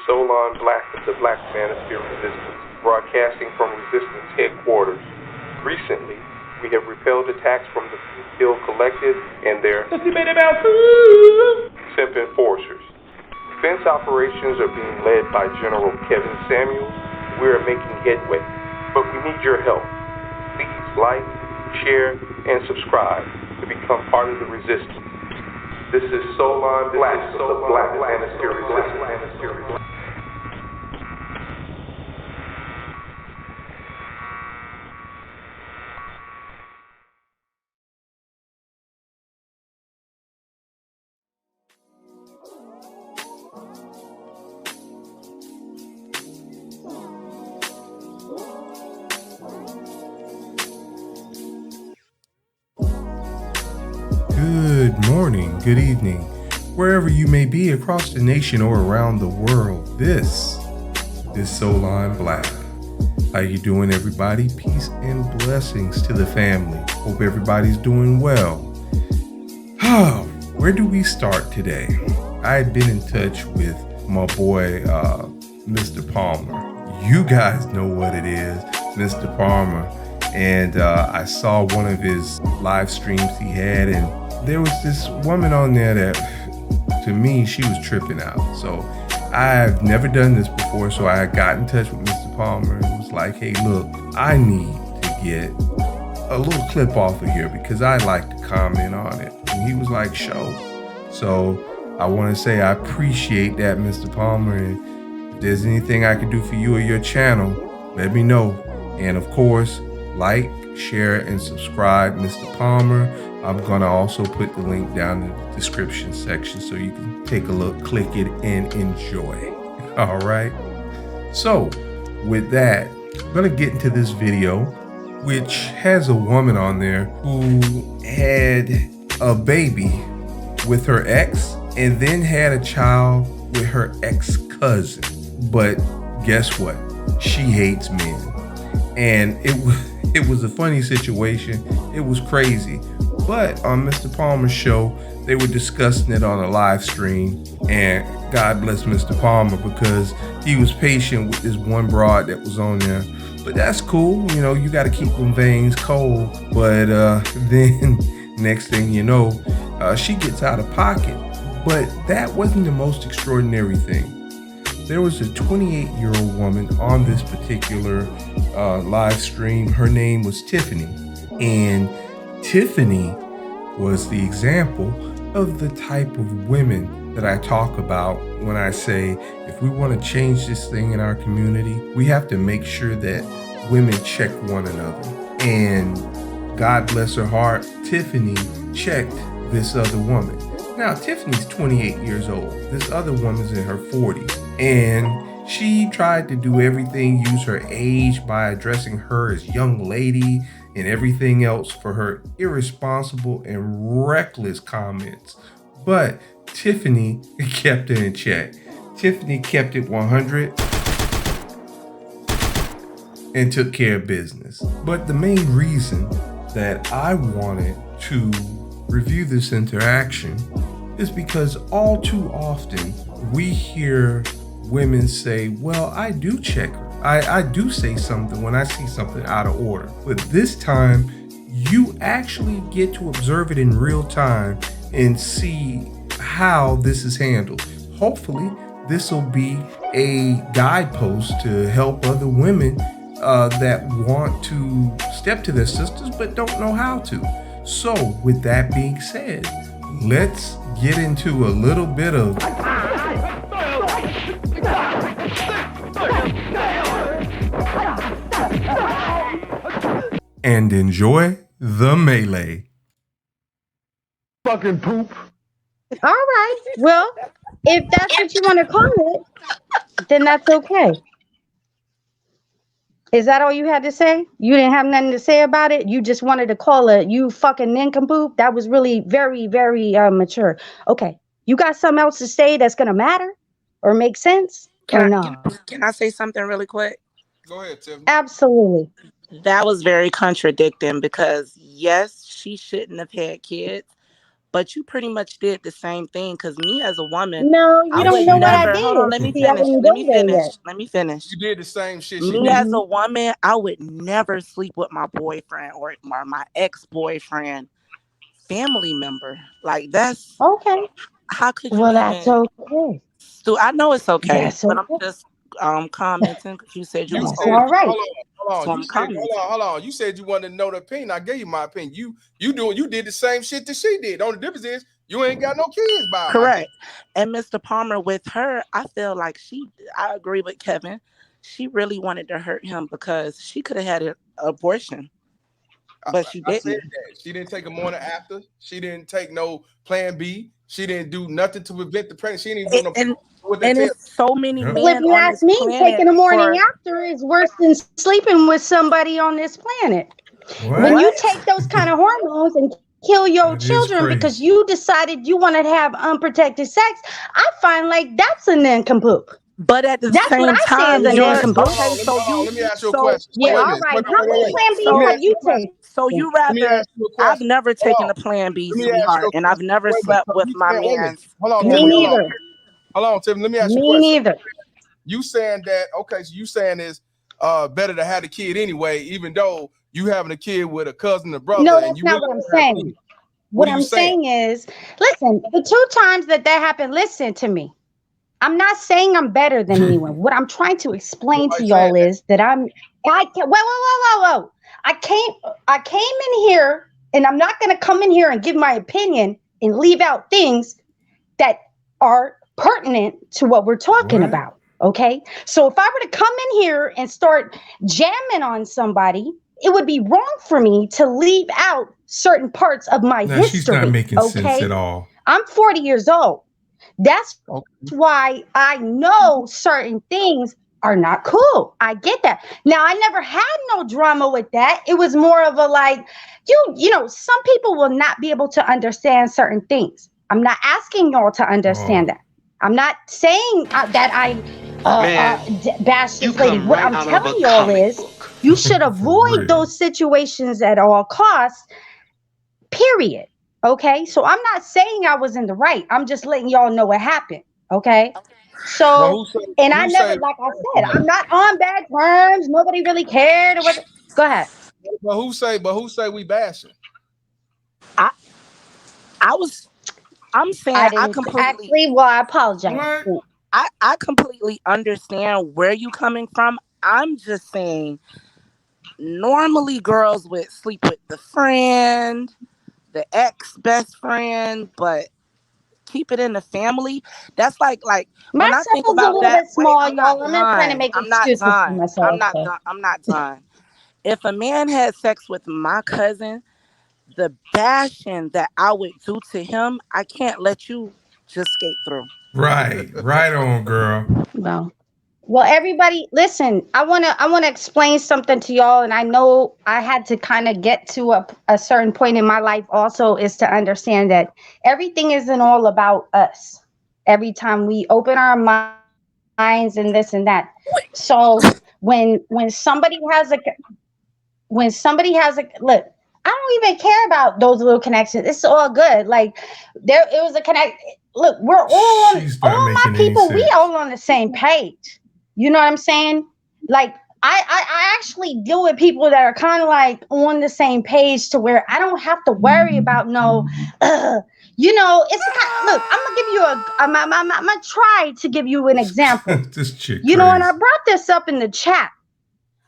Solon Black of the Black Manosphere Resistance, broadcasting from Resistance headquarters. Recently, we have repelled attacks from the Hill Collective and their simp enforcers. Defense operations are being led by General Kevin Samuels. We are making headway, but we need your help. Please like, share, and subscribe to become part of the resistance. This is Solon Black of the Black Manosphere Resistance. Good morning, good evening, wherever you may be across the nation or around the world. This is Solon Black. How you doing, everybody? Peace and blessings to the family. Hope everybody's doing well. Where do we start today? I've been in touch with my boy, Mr. Palmer. You guys know what it is, Mr. Palmer. And I saw one of his live streams he had, and there was this woman on there that, to me, she was tripping out. So I've never done this before, so I got in touch with Mr. Palmer and was like, hey, look, I need to get a little clip off of here because I'd like to comment on it. And he was like, show. So I want to say I appreciate that, Mr. Palmer. And if there's anything I can do for you or your channel, let me know. And of course, like, share, and subscribe, Mr. Palmer. I'm going to also put the link down in the description section so you can take a look, click it, and enjoy. All right. So with that, I'm going to get into this video, which has a woman on there who had a baby with her ex and then had a child with her ex-cousin. But guess what? She hates men. And it was a funny situation. It was crazy. But on Mr. Palmer's show, they were discussing it on a live stream. And God bless Mr. Palmer because he was patient with this one broad that was on there. But that's cool. You know, you got to keep them veins cold. But then next thing you know, she gets out of pocket. But that wasn't the most extraordinary thing. There was a 28-year-old woman on this particular live stream. Her name was Tiffany. And Tiffany was the example of the type of women that I talk about when I say, if we want to change this thing in our community, we have to make sure that women check one another. And God bless her heart, Tiffany checked this other woman. Now, Tiffany's 28 years old. This other woman's in her 40s. And she tried to do everything, use her age by addressing her as young lady and everything else for her irresponsible and reckless comments. But Tiffany kept it in check. Tiffany kept it 100 and took care of business. But the main reason that I wanted to review this interaction is because all too often we hear women say, well, I do check her. I do say something when I see something out of order. But this time, you actually get to observe it in real time and see how this is handled. Hopefully, this will be a guidepost to help other women that want to step to their sisters but don't know how to. So, with that being said, let's get into a little bit of and enjoy the melee. Fucking poop. All right. Well, if that's what you want to call it, then that's okay. Is that all you had to say? You didn't have nothing to say about it? You just wanted to call it you fucking nincompoop? That was really very, very mature. Okay. You got something else to say that's going to matter or make sense? Can I say something really quick? Go ahead, Tiffany. Absolutely. That was very contradicting because, yes, she shouldn't have had kids. but you pretty much did the same thing. Because me as a woman, No, you I don't would know what I never. Hold on, did. let me See, I finish. didn't Let go me there finish. yet. Let me finish. You did the same shit she Me did. as a woman, I would never sleep with my boyfriend or my ex-boyfriend family member. Like that's Okay. how could you Well, that's even? okay. I know it's okay, That's but I'm okay. just commenting because you said you You was That's said, all open, right. hold so on. You I'm said, commenting. hold on. You said you wanted to know the opinion. I gave you my opinion. You did the same shit that she did. The only difference is you ain't got no kids by her. Correct. And Mr. Palmer, with her, I feel like I agree with Kevin. She really wanted to hurt him because she could have had an abortion, but she I said didn't. that. She didn't take a morning after. She didn't take no plan B. She didn't do nothing to prevent the pregnancy. She didn't even do no what they And tell. it's so many Yep. Well, if men you on ask this me, planet taking a morning for after is worse than sleeping with somebody on this planet. When What? you what? take those kind of hormones and kill your That is children because crazy. you decided you wanted to have unprotected sex, I find like that's a nincompoop. But at the That's what same I say as time, a you're nincompoop. okay. So Let me ask you a so question. Yeah, Wait a all minute. right. Wait, How wait, wait, many wait. Plan Let Bs me so have ask you you a question. taken? so you Let me rather. ask you a I've question. never Hold taken on. a Plan B, Let me ask you sweetheart, a and I've question. never Wait a minute. slept with You my saying, wait a minute. man's Hold on, Me Timmy. family Hold on. neither. member. Hold on, Timmy. Let me ask you a Me question. neither. You saying that, okay, so you saying is better to have a kid anyway, even though you having a kid with a cousin or brother No, and that's you not really what I'm don't have saying. kids. What What are you I'm saying? saying is, listen, the two times that happened, listen to me. I'm not saying I'm better than anyone. What I'm trying to explain Nobody to saying y'all is that I can whoa. I came in here and I'm not gonna come in here and give my opinion and leave out things that are pertinent to what we're talking What? about. Okay. So if I were to come in here and start jamming on somebody, it would be wrong for me to leave out certain parts of my Now she's not history. making sense Okay. at all. I'm 40 years old. That's Okay. why I know certain things are not cool. I get that. Now, I never had no drama with that. It was more of a like, you know, some people will not be able to understand certain things. I'm not asking y'all to Oh, understand that. I'm not saying that I bash You this lady. come What right I'm out of telling a y'all comic is book. you should for avoid real. those situations at all costs, period. Okay, so I'm not saying I was in the right. I'm just letting y'all know what happened. Okay, Well, so and I who never, say like I said, I'm not on bad terms. Nobody really cared or what. Go ahead. but who say we bashing? I I was. I'm I saying I didn't completely. actually. Well, I apologize. What? I completely understand where you coming from. I'm just saying normally girls would sleep with the friend, the ex best friend, but keep it in the family. That's like My when I think circle's a about little that. bit Wait, small, I'm not y'all. I'm not trying to done. make I'm not excuses for done. I'm myself. not So. done. I'm not done. If a man had sex with my cousin, the bashing that I would do to him, I can't let you just skate through. Right. Right on, girl. Well, everybody, listen. I wanna explain something to y'all, and I know I had to kind of get to a certain point in my life. Also, is to understand that everything isn't all about us. Every time we open our minds and this and that. So when somebody has a look, I don't even care about those little connections. It's all good. Like there, it was a connect. Look, we're She's not all my making any people. We sense. all on the same page. You know what I'm saying? Like I actually deal with people that are kind of like on the same page to where I don't have to worry about no. You know, it's kind. Look, I'm gonna give you I'm gonna try to give you an example. This chick You know, and I crazy. brought this up in the chat.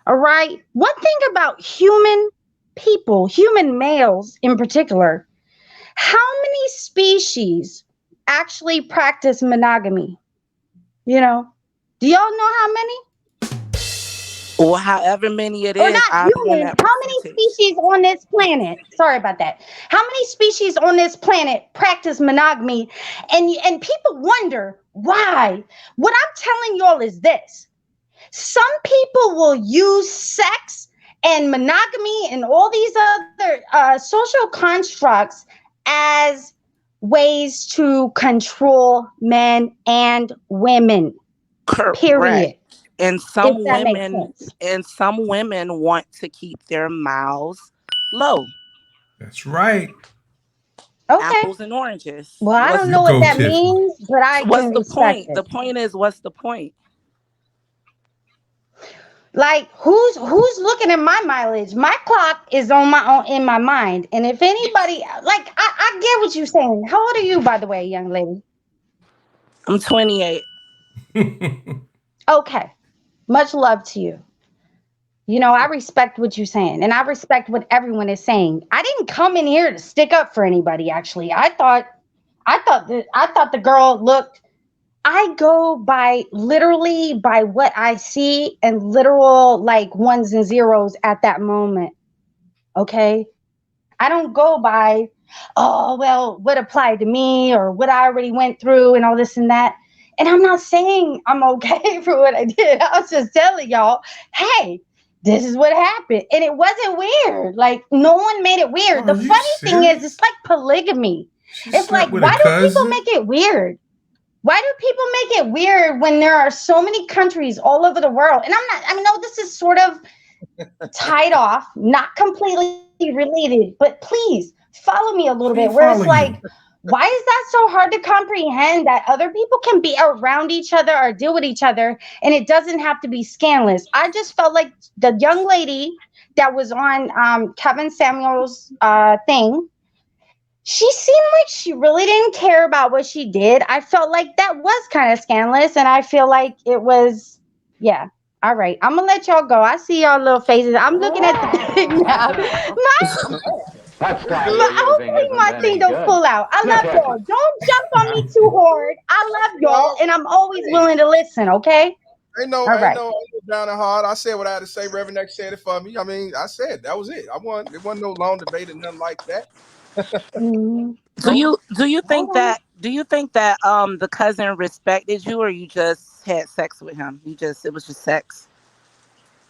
All right. One thing about human people, human males in particular, how many species actually practice monogamy? You know, do y'all know how many? Or however many it Or is, not I'll be in humans, that how many percentage. species on this planet? Sorry about that. How many species on this planet practice monogamy? And people wonder why. What I'm telling y'all is this. Some people will use sex and monogamy and all these other social constructs as ways to control men and women. Correct. Period. And If that makes sense. some women want to keep their mouths low. That's right. Okay. apples and oranges. Well, I don't You know what go, that Tiffany. means, but I What's can the respect point? it. The point is, what's the point? Like, who's looking at my mileage? My clock is on my own in my mind. And if anybody, like, I get what you're saying. How old are you, by the way, young lady? I'm 28. Okay. Much love to you. You know, I respect what you're saying, and I respect what everyone is saying. I didn't come in here to stick up for anybody. Actually, I thought the girl looked. I go by literally by what I see and literal like ones and zeros at that moment. Okay, I don't go by, oh well, what applied to me or what I already went through and all this and that. And I'm not saying I'm okay for what I did. I was just telling y'all, hey, this is what happened. And it wasn't weird. Like, no one made it weird. The Are you funny thing is, serious? it's like polygamy. She It's like, slept with a why do people cousin? make it weird? Why do people make it weird when there are so many countries all over the world? And I know this is sort of tied off, not completely related, but please follow me a little She bit. Where it's follow like, you. why is that so hard to comprehend that other people can be around each other or deal with each other and it doesn't have to be scandalous? I just felt like the young lady that was on Kevin Samuels' thing, she seemed like she really didn't care about what she did. I felt like that was kind of scandalous, and I feel like it was, yeah. All right, I'm gonna let y'all go. I see y'all little faces. I'm looking at the thing now. That style But you're using hopefully isn't my thing any don't good. pull out. I Look love at y'all. you. Don't jump on me too hard. I love y'all, and I'm always willing to listen. Okay. All right. Ain't no down and hard. I said what I had to say. Reverend X said it for me. I mean, I said that was it. I won. There wasn't no long debate or nothing like that. Mhm. Do you think that the cousin respected you, or you just had sex with him? It was just sex.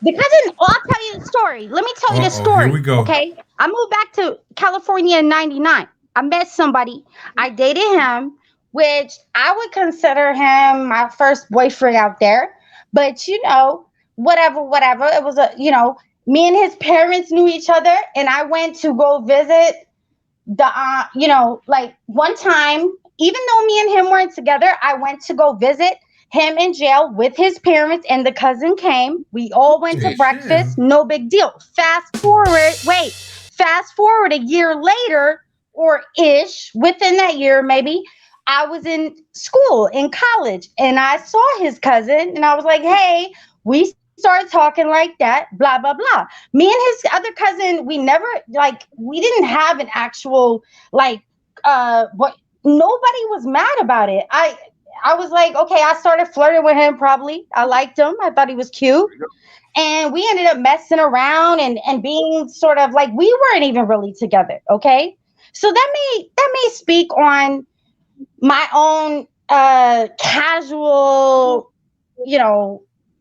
The cousin, well, I'll tell you the story. Let me tell you the Here story, we go. okay? I moved back to California in 99. I met somebody. I dated him, which I would consider him my first boyfriend out there. But, whatever. It was me and his parents knew each other, and I went to go visit like one time, even though me and him weren't together, I went to go visit him in jail with his parents, and the cousin came. We all went to Chill. breakfast, no big deal. Fast forward a year later, or ish, within that year, maybe, I was in school, in college, and I saw his cousin, and I was like, hey, we started talking like that, blah, blah, blah. Me and his other cousin, we didn't have an actual, what, nobody was mad about it. I was like, okay, I started flirting with him probably. I liked him. I thought he was cute. And we ended up messing around and being sort of like we weren't even really together. Okay. So that may speak on my own casual,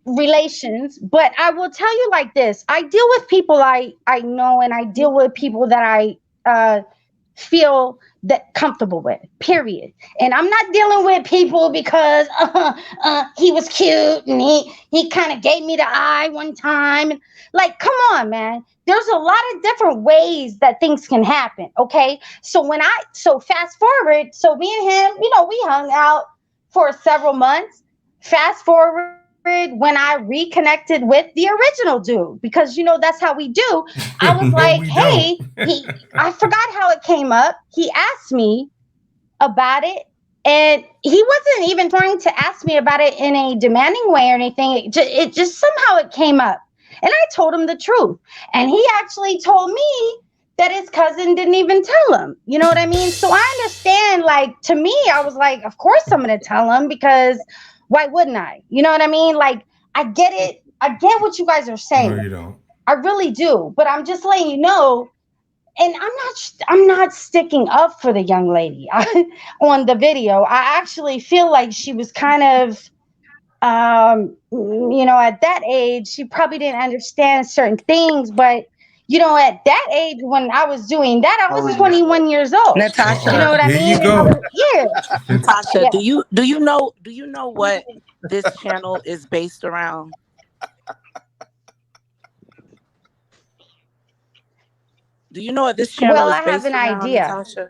relations. But I will tell you like this. I deal with people I know, and I deal with people that I feel that comfortable with, period. And I'm not dealing with people because he was cute and he kind of gave me the eye one time. Like, come on, man. There's a lot of different ways that things can happen. Okay. So fast forward, so me and him, we hung out for several months. Fast forward when I reconnected with the original dude, because that's how we do. I was No, like, we don't. hey, I forgot how it came up. He asked me about it, and he wasn't even trying to ask me about it in a demanding way or anything. It just somehow it came up, and I told him the truth, and he actually told me that his cousin didn't even tell him. You know what I mean? So I understand. Like, to me, I was like, of course I'm going to tell him, because why wouldn't I? You know what I mean? Like, I get it. I get what you guys are No, saying. you don't. I really do. But I'm just letting you know. And I'm not sticking up for the young lady on the video. I actually feel like she was kind of, at that age, she probably didn't understand certain things. But, at that age, when I was doing that, I was 21 years old. You know Natasha, what I Here you mean? And I go. was, yeah, Natasha, yeah. do you know what this channel is based around? Do you know what this channel Well, is I have based an around, idea. Natasha?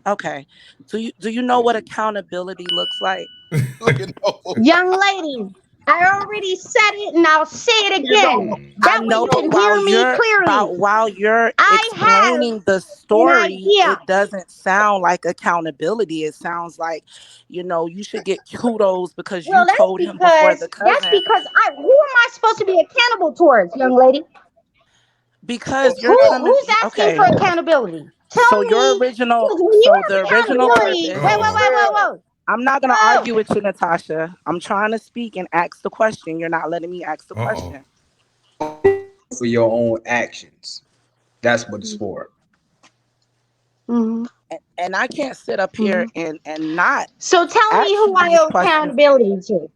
Okay. Do you know what accountability looks like? Look at no. Young lady, I already said it and I'll say it You know, again. I That way know, you but can hear me clearly. while you're I have explaining the an story, idea. it doesn't sound like accountability. It sounds like, you should get kudos because Well, you told him before the that's cousin. because who am I supposed to be accountable towards, young lady? Because you're coming. Who's asking for Okay. accountability? So Tell your me, original, because when you so have the original accountability, purpose. wait. I'm not gonna Whoa. argue with you, Natasha. I'm trying to speak and ask the question. You're not letting me ask the Uh-oh. question. For your own actions. That's what it's for. Mhm. And I can't sit up here and not So tell ask me who you I these owe questions. accountability to.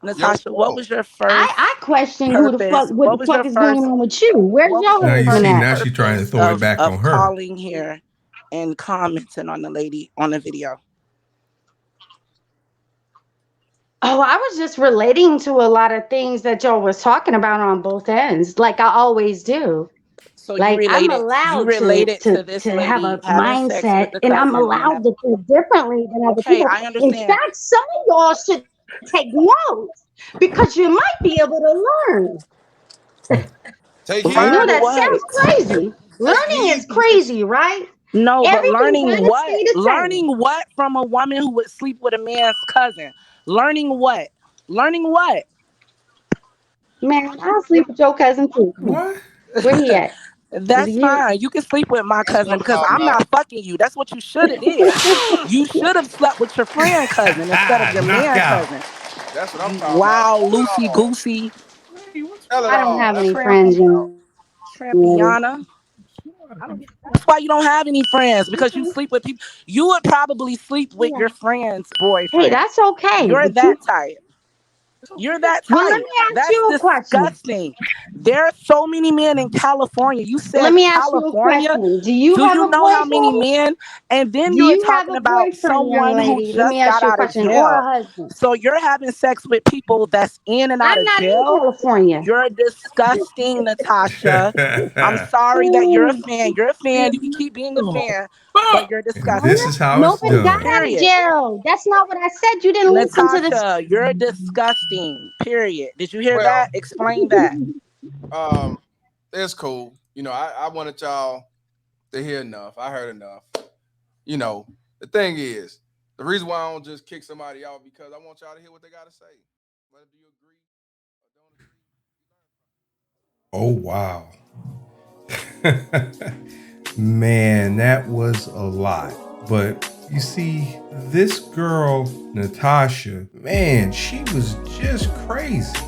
Natasha, what was your first I question who the purpose? fuck, what the fuck is going on with you? Where's what your was Now you husband see, at? now she's trying to purpose throw it back of on her. calling here and commenting on the lady on the video? Oh, I was just relating to a lot of things that y'all was talking about on both ends, like I always do. So Like I'm you allowed related to to this have a lady having sex with mindset, the and I'm cousin and allowed to think differently than other okay, people. I In understand. fact, some of y'all should take notes because you might be able to learn. take I Learn know heed. that what? sounds crazy. Learning is crazy, right? No, but Everything learning gotta what? stay the same. Learning what from a woman who would sleep with a man's cousin? Learning what? Learning what? Man, I'll sleep with your cousin too. What? Where he at? That's fine. You can sleep with my That's what cousin I'm because talking I'm about. not fucking you. That's what you should have did. You should have slept with your friend cousin instead of your man Knockout. cousin. That's what I'm talking about. Wow, Tell it Lucy all. Goosey, Tell it I don't all. have That's any what friends. Trampiana. That's why you don't have any friends because you sleep with people. You would probably sleep with your friend's boyfriend. Hey, that's okay. You're that type. You're that type. Well, let me ask That's you a question. disgusting. There are so many men in California. You said Let me ask you a California. question. Do you have a know how many boyfriend? men? And then Do you're you have talking a about boyfriend, young someone who lady? Let me just ask got you a out of question. Or a jail. husband? So you're having sex with people that's in and out I'm of not in jail. California. You're disgusting, Natasha. I'm sorry that you're a fan. You're a fan. You can keep being a fan, but you're And disgusting. this is how it's Nobody got done. out of jail. That's not what I said. You didn't listen to this. Natasha, you're disgusting. Period. Did you hear Well, that? Explain that. It's cool. I wanted y'all to hear enough. I heard enough. The thing is, the reason why I don't just kick somebody out because I want y'all to hear what they gotta say. Whether do you agree or don't agree? Oh, wow. Man, that was a lot. But you see, this girl, Natasha, man, she was just crazy.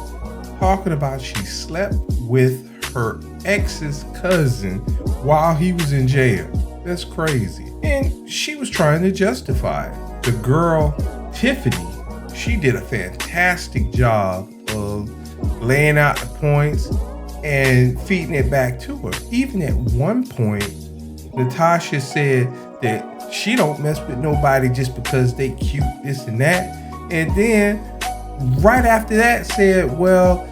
Talking about she slept with her ex's cousin while he was in jail. That's crazy. And she was trying to justify it. The girl, Tiffany, she did a fantastic job of laying out the points and feeding it back to her. Even at one point, Natasha said that she don't mess with nobody just because they cute, this and that. And then right after that said, well,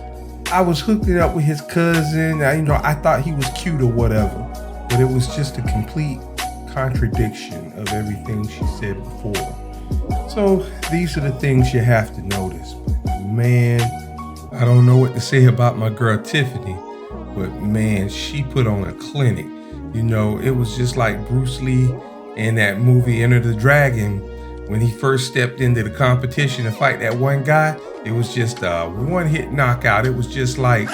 I was hooking up with his cousin. I thought he was cute or whatever. But it was just a complete contradiction of everything she said before. So these are the things you have to notice. Man, I don't know what to say about my girl Tiffany, but man, she put on a clinic. It was just like Bruce Lee in that movie Enter the Dragon when he first stepped into the competition to fight that one guy. It was just a one-hit knockout. It was just like,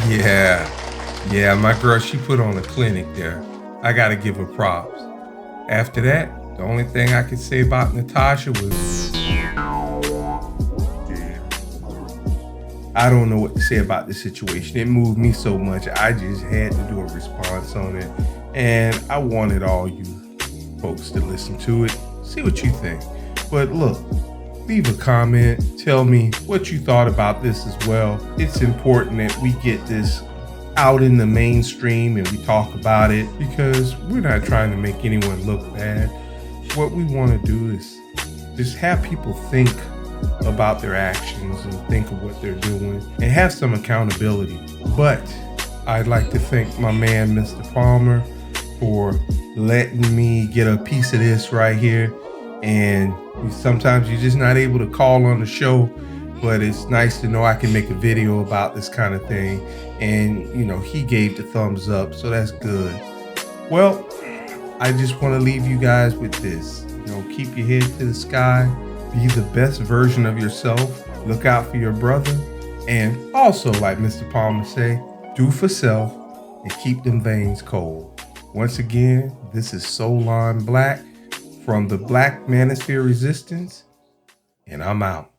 yeah, my girl, she put on a clinic there. I gotta give her props. After that, the only thing I could say about Natasha was, I don't know what to say about the situation. It moved me so much. I just had to do a response on it. And I wanted all you folks to listen to it. See what you think. But look, leave a comment. Tell me what you thought about this as well. It's important that we get this out in the mainstream and we talk about it because we're not trying to make anyone look bad. What we want to do is just have people think about their actions and think of what they're doing and have some accountability. But I'd like to thank my man, Mr. Palmer, for letting me get a piece of this right here. And sometimes you're just not able to call on the show, but it's nice to know I can make a video about this kind of thing. And, you know, he gave the thumbs up, so that's good. Well, I just want to leave you guys with this. You know, keep your head to the sky, be the best version of yourself, look out for your brother, and also, like Mr. Palmer say, do for self and keep them veins cold. Once again, this is Solon Black from the Black Manosphere Resistance, and I'm out.